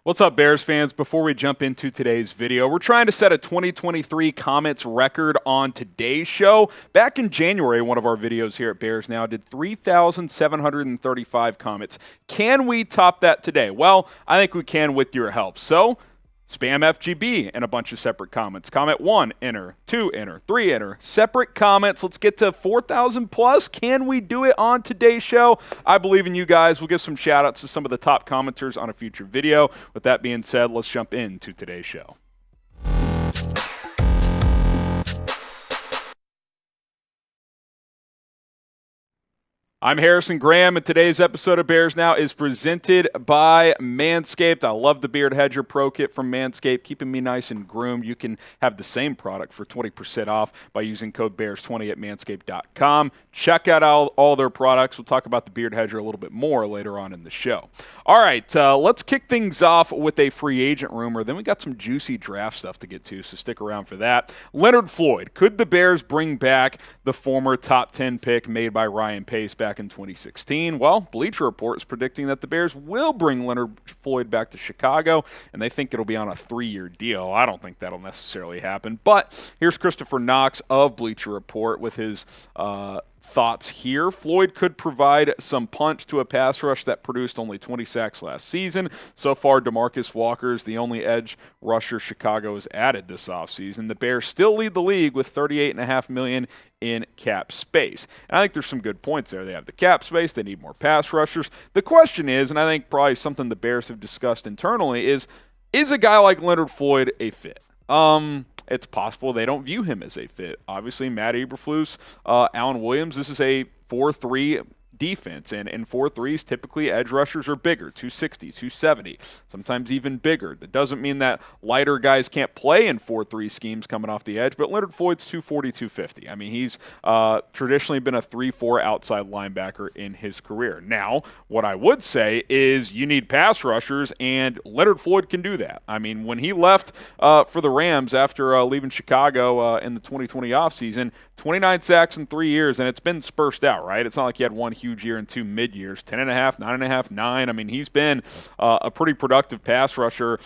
What's up, Bears fans? Before we jump into today's video, we're trying to set a 2023 comments record on today's show. Back in January, one of our videos here at Bears Now did 3,735 comments. Can we top that today? Well, I think we can with your help. So, spam FGB and a bunch of separate comments. Comment 1, enter. 2, enter. 3, enter. Separate comments. Let's get to 4,000 plus. Can we do it on today's show? I believe in you guys. We'll give some shout outs to some of the top commenters on a future video. With that being said, let's jump into today's show. I'm Harrison Graham, and today's episode of Bears Now is presented by Manscaped. I love the Beard Hedger Pro Kit from Manscaped, keeping me nice and groomed. You can have the same product for 20% off by using code BEARS20 at manscaped.com. Check out all their products. We'll talk about the Beard Hedger a little bit more later on in the show. All right, let's kick things off with a free agent rumor. Then we got some juicy draft stuff to get to, so stick around for that. Leonard Floyd. Could the Bears bring back the former top 10 pick made by Ryan Pace back in 2016? Well, Bleacher Report is predicting that the Bears will bring Leonard Floyd back to Chicago, and they think it'll be on a 3-year deal. I don't think that'll necessarily happen, but here's Christopher Knox of Bleacher Report with his thoughts here. Floyd could provide some punch to a pass rush that produced only 20 sacks last season. So far, DeMarcus Walker is the only edge rusher Chicago has added this offseason. The Bears still lead the league with $38.5 million in cap space. And I think there's some good points there. They have the cap space. They need more pass rushers. The question is, and I think probably something the Bears have discussed internally, is a guy like Leonard Floyd a fit? It's possible they don't view him as a fit. Obviously, Matt Eberflus, Alan Williams, this is a 4-3 defense, and in 4-3s, typically edge rushers are bigger, 260, 270, sometimes even bigger. That doesn't mean that lighter guys can't play in 4-3 schemes coming off the edge, but Leonard Floyd's 240, 250. I mean, he's traditionally been a 3-4 outside linebacker in his career. Now, what I would say is you need pass rushers, and Leonard Floyd can do that. I mean, when he left for the Rams after leaving Chicago in the 2020 offseason, 29 sacks in 3 years, and it's been dispersed out, right? It's not like he had one huge year and 2 mid-years, 10.5, 9.5, 9. I mean, he's been a pretty productive pass rusher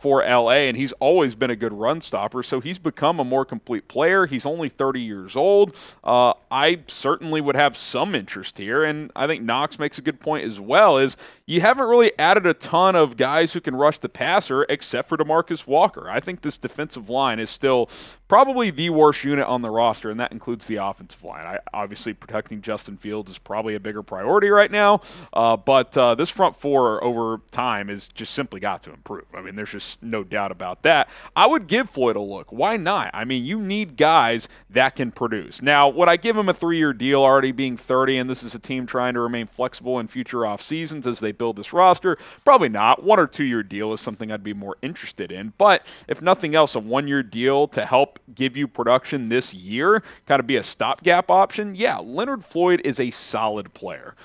for LA, and he's always been a good run stopper, so he's become a more complete player. He's only 30 years old. I certainly would have some interest here, and I think Knox makes a good point as well, is you haven't really added a ton of guys who can rush the passer except for DeMarcus Walker. I think this defensive line is still probably the worst unit on the roster, and that includes the offensive line. Obviously, protecting Justin Fields is probably a bigger priority right now, but this front four over time is just simply got to improve. I mean, there's just no doubt about that. I would give Floyd a look. Why not? I mean, you need guys that can produce. Now, would I give him a 3-year deal already being 30, and this is a team trying to remain flexible in future off seasons as they build this roster? Probably not. 1 or 2 year deal is something I'd be more interested in, but if nothing else, a 1-year deal to help give you production this year, kind of be a stopgap option. Yeah, Leonard Floyd is a solid player.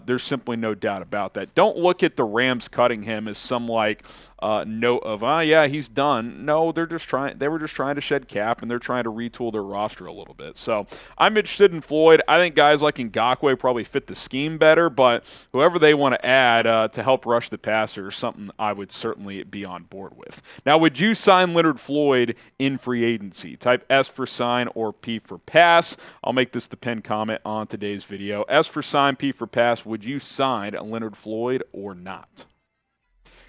There's simply no doubt about that. Don't look at the Rams cutting him as some note of, yeah, he's done. No, they were just trying to shed cap, and they're trying to retool their roster a little bit. So I'm interested in Floyd. I think guys like Ngakoue probably fit the scheme better, but whoever they want to add to help rush the passer is something I would certainly be on board with. Now, would you sign Leonard Floyd in free agency? Type S for sign or P for pass. I'll make this the pinned comment on today's video. S for sign, P for pass. Would you sign Leonard Floyd or not?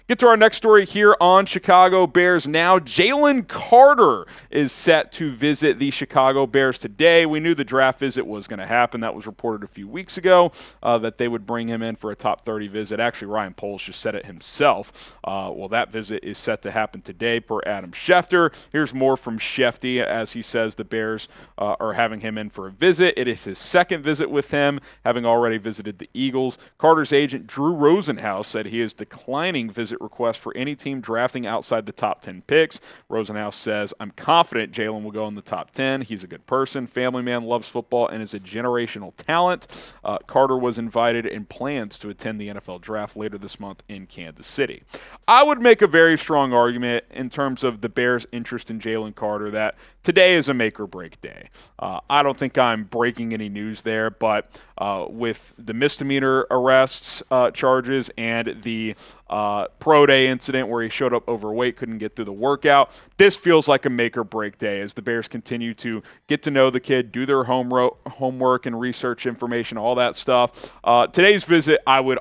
Get to our next story here on Chicago Bears Now. Jalen Carter is set to visit the Chicago Bears today. We knew the draft visit was going to happen. That was reported a few weeks ago that they would bring him in for a top 30 visit. Actually, Ryan Poles just said it himself. Well, that visit is set to happen today per Adam Schefter. Here's more from Shefty as he says the Bears are having him in for a visit. It is his second visit with him, having already visited the Eagles. Carter's agent, Drew Rosenhaus, said he is declining visit request for any team drafting outside the top 10 picks. Rosenhaus says, I'm confident Jalen will go in the top 10. He's a good person, family man, loves football, and is a generational talent. Carter was invited and plans to attend the NFL draft later this month in Kansas City. I would make a very strong argument in terms of the Bears' interest in Jalen Carter that today is a make or break day. I don't think I'm breaking any news there, but with the misdemeanor arrests charges and the pro day incident where he showed up overweight, couldn't get through the workout. This feels like a make or break day as the Bears continue to get to know the kid, do their homework and research information, all that stuff. Today's visit, I would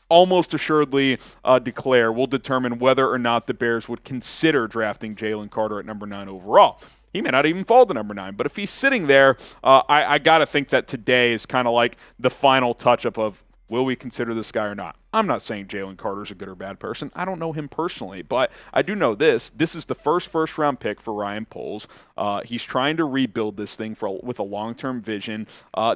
almost assuredly declare will determine whether or not the Bears would consider drafting Jalen Carter at number 9 overall. He may not even fall to number 9, but if he's sitting there, I got to think that today is kind of like the final touch-up of, will we consider this guy or not? I'm not saying Jalen Carter's a good or bad person. I don't know him personally, but I do know this. This is the first-round pick for Ryan Poles. He's trying to rebuild this thing with a long-term vision.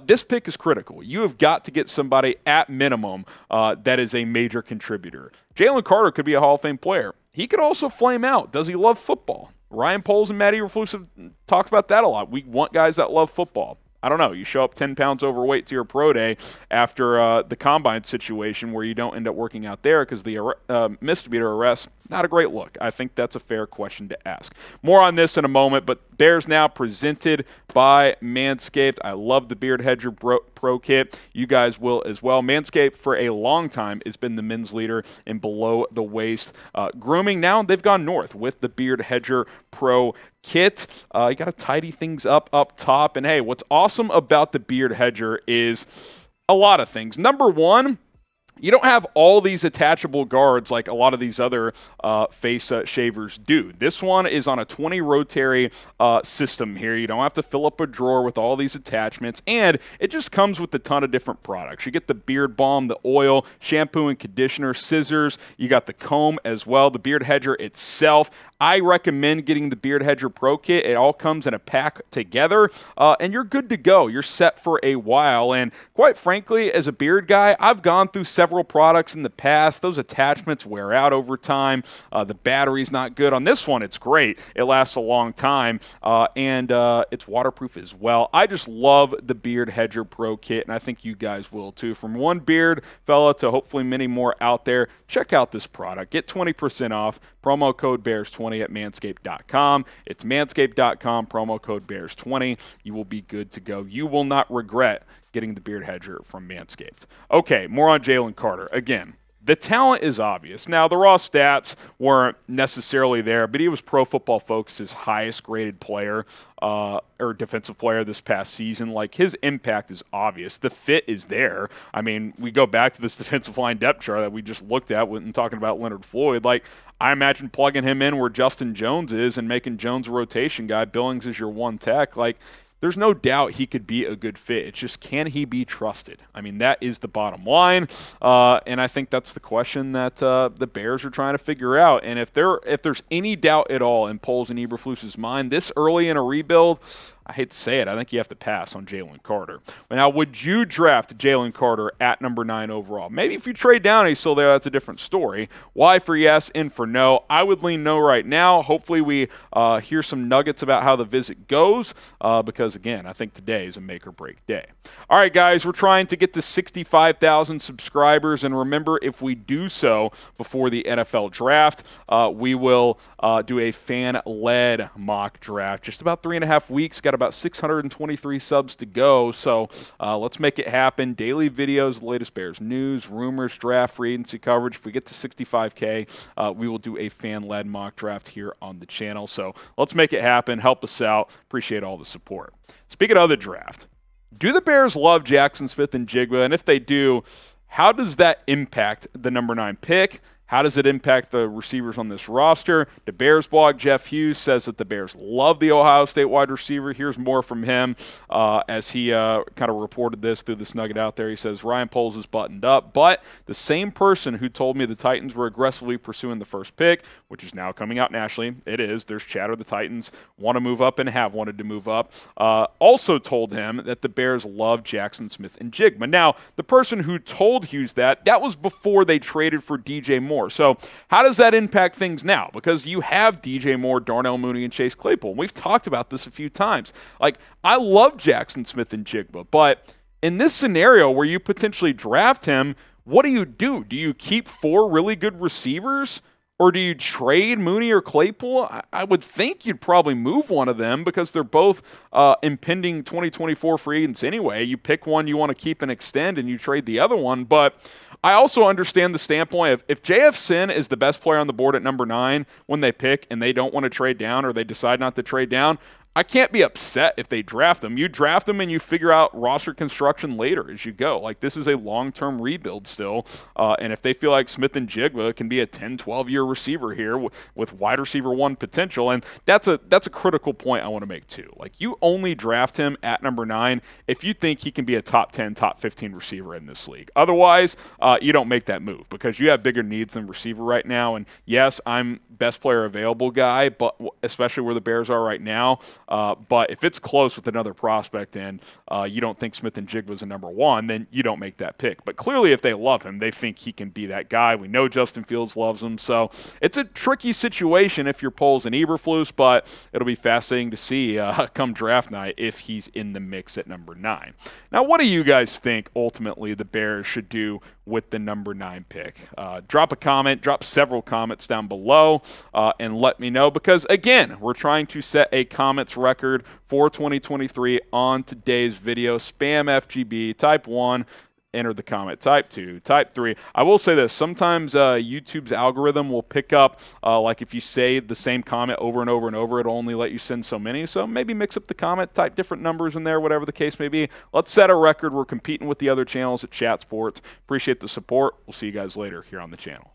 This pick is critical. You have got to get somebody at minimum that is a major contributor. Jalen Carter could be a Hall of Fame player. He could also flame out. Does he love football? Ryan Poles and Matt Eberflus have talked about that a lot. We want guys that love football. I don't know. You show up 10 pounds overweight to your pro day after the combine situation where you don't end up working out there because the misdemeanor arrest, not a great look. I think that's a fair question to ask. More on this in a moment, but Bears Now presented by Manscaped. I love the Beard Hedger Pro Kit. You guys will as well. Manscaped for a long time has been the men's leader in below-the-waist grooming. Now they've gone north with the Beard Hedger Pro Kit. You got to tidy things up top. And hey, what's awesome about the Beard Hedger is a lot of things. Number one, you don't have all these attachable guards like a lot of these other face shavers do. This one is on a 20 rotary system here. You don't have to fill up a drawer with all these attachments, and it just comes with a ton of different products. You get the beard balm, the oil, shampoo and conditioner, scissors. You got the comb as well, the Beard Hedger itself. I recommend getting the Beard Hedger Pro Kit. It all comes in a pack together, and you're good to go. You're set for a while, and quite frankly, as a beard guy, I've gone through several products in the past. Those attachments wear out over time. The battery's not good. On this one, it's great. It lasts a long time, and it's waterproof as well. I just love the Beard Hedger Pro Kit, and I think you guys will too. From one beard fella to hopefully many more out there, check out this product. Get 20% off. Promo code BEARS20 at manscaped.com. It's manscaped.com, promo code BEARS20. You will be good to go. You will not regret getting the Beard Hedger from Manscaped. Okay, more on Jalen Carter. Again, the talent is obvious. Now, the raw stats weren't necessarily there, but he was Pro Football Focus's highest graded player or defensive player this past season. Like, his impact is obvious. The fit is there. I mean, we go back to this defensive line depth chart that we just looked at when talking about Leonard Floyd. Like, I imagine plugging him in where Justin Jones is and making Jones a rotation guy. Billings is your one tech. Like, there's no doubt he could be a good fit. It's just, can he be trusted? I mean, that is the bottom line, and I think that's the question that the Bears are trying to figure out. And if there's any doubt at all in Poles and Eberflus's mind, this early in a rebuild, I hate to say it, I think you have to pass on Jalen Carter. Now, would you draft Jalen Carter at number 9 overall? Maybe if you trade down and he's still there, that's a different story. Y for yes, N for no. I would lean no right now. Hopefully we hear some nuggets about how the visit goes because, again, I think today is a make-or-break day. All right, guys, we're trying to get to 65,000 subscribers, and remember, if we do so before the NFL draft, we will do a fan-led mock draft. Just about 3.5 weeks, got about 623 subs to go, so let's make it happen. Daily videos, the latest Bears news, rumors, draft, free agency coverage. If we get to 65K, we will do a fan-led mock draft here on the channel. So let's make it happen. Help us out. Appreciate all the support. Speaking of the draft, do the Bears love Jaxon Smith-Njigba? And if they do, how does that impact the number 9 pick? How does it impact the receivers on this roster? DaBearsBlog, Jeff Hughes says that the Bears love the Ohio State wide receiver. Here's more from him as he kind of reported this through this nugget out there. He says, Ryan Poles is buttoned up, but the same person who told me the Titans were aggressively pursuing the first pick, which is now coming out nationally, it is, there's chatter the Titans want to move up and have wanted to move up, also told him that the Bears love Jaxon Smith-Njigba. Now, the person who told Hughes that was before they traded for DJ Moore. So how does that impact things now? Because you have DJ Moore, Darnell, Mooney, and Chase Claypool. And we've talked about this a few times. Like, I love Jaxon Smith-Njigba, but in this scenario where you potentially draft him, what do? Do you keep 4 really good receivers? Or do you trade Mooney or Claypool? I would think you'd probably move one of them because they're both impending 2024 free agents anyway. You pick one you want to keep and extend, and you trade the other one. But I also understand the standpoint of if JF Sin is the best player on the board at number 9 when they pick and they don't want to trade down or they decide not to trade down, I can't be upset if they draft him. You draft him and you figure out roster construction later as you go. Like, this is a long-term rebuild still. And if they feel like Smith-Njigba can be a 10, 12-year receiver here with wide receiver 1 potential, and that's a critical point I want to make too. Like, you only draft him at number 9 if you think he can be a top 10, top 15 receiver in this league. Otherwise, you don't make that move because you have bigger needs than receiver right now. And yes, I'm best player available guy, but especially where the Bears are right now. But if it's close with another prospect and you don't think Smith-Njigba is a number 1, then you don't make that pick. But clearly if they love him, they think he can be that guy. We know Justin Fields loves him. So it's a tricky situation if your poll's an Eberflus, but it'll be fascinating to see come draft night if he's in the mix at number 9. Now, what do you guys think ultimately the Bears should do with the number 9 pick? Drop a comment, drop several comments down below, and let me know because, again, we're trying to set a comments record for 2023 on today's video. Spam FGB, type 1, enter the comment, type 2, type 3. I will say this, sometimes YouTube's algorithm will pick up, like if you say the same comment over and over and over, it'll only let you send so many. So maybe mix up the comment, type different numbers in there, whatever the case may be. Let's set a record. We're competing with the other channels at Chat Sports. Appreciate the support. We'll see you guys later here on the channel.